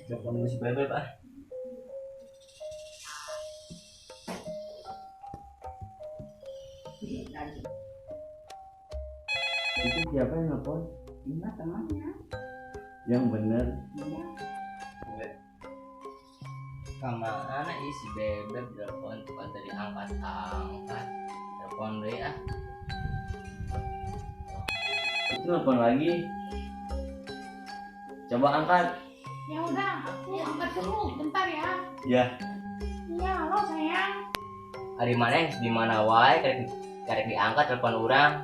Telepon si Bebek ah. Itu siapa yang nelfon? Enggak, temannya. Yang bener. Iya. Kemana isi Bebek telepon pas dari angkat telepon deh ah. Itu nelfon lagi. Coba angkat. Ya udah, aku angkat dulu, bentar ya. Ya. Iya, halo sayang. Hari mana di mana wae karek diangkat telepon orang.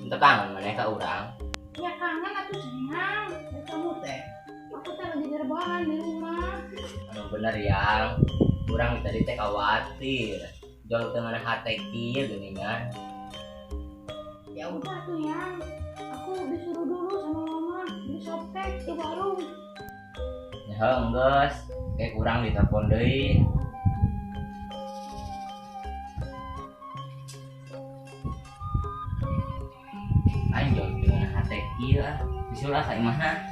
Untuk kangen mana ka orang. Ya kangen atuh sayang. Ya kamu teh. Aku teh lagi rebahan di rumah. Anu bener yang orang tadi teh khawatir. Jauh tengah hati kieu geuningan. Ya udah tuh ya. Aku disuruh dulu sama mama beli softtek ke warung. Ya geus, kayak kurang ditelepon deui. Aing jauh dengan hati kieu ah. Disuruh ka imahna.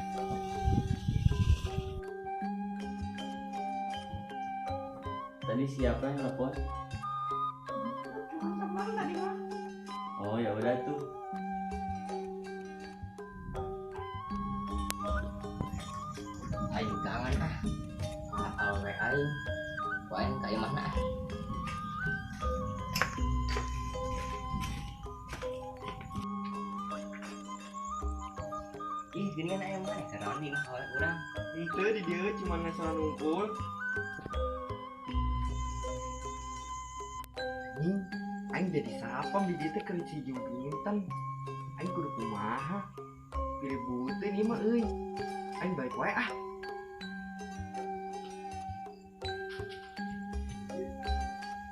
Tadi siapa yang nelfon? Cuma teman tadi mah. Oh ya udah tuh. Aing kangen ah. Apal we aing. Ku aing ka imahna ah. Ih, gini aya mah karena di mah oleh urang. Itu di dia cuma masalah nungkul. Anjing, aing jadi sapam di dia teh keur si Bintan. Aing kudu kumaha? Pilih buteun ieu mah euy. Aing baik wae ah.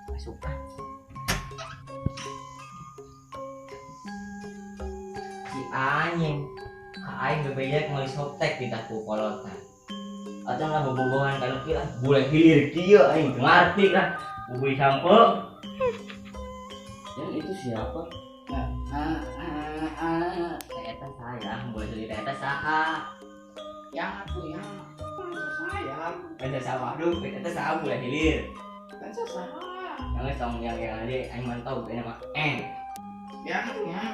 Masuk ah. Si anjing aing bebejek ngeuli softtek di taku kolotan. Atuh lah bobogohan kana kieu ah, bule hilir kieu aing teu ngarti lah. Bubui sampo. Yang itu siapa? Eta sayang, boleh jadi eta saha? Yang aku yang. Masa sayang. Eta saha aduh, eta saha bule hilir. Masa salah. Yang tong yang aja aing mantau kayaknya mah Yang. Yang.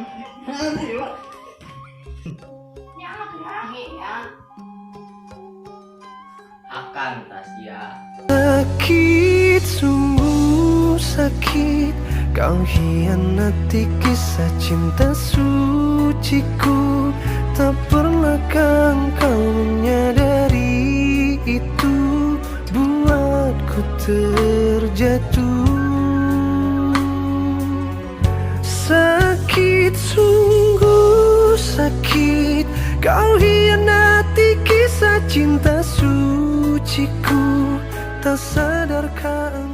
akan Tasya. Sakit, sungguh sakit. Kau hianati kisah cinta suciku. Tak pernahkah kau menyadari itu buatku terjatuh. Sakit, sungguh sakit. Kau hianati kisah cinta suciku. Tak sadarkah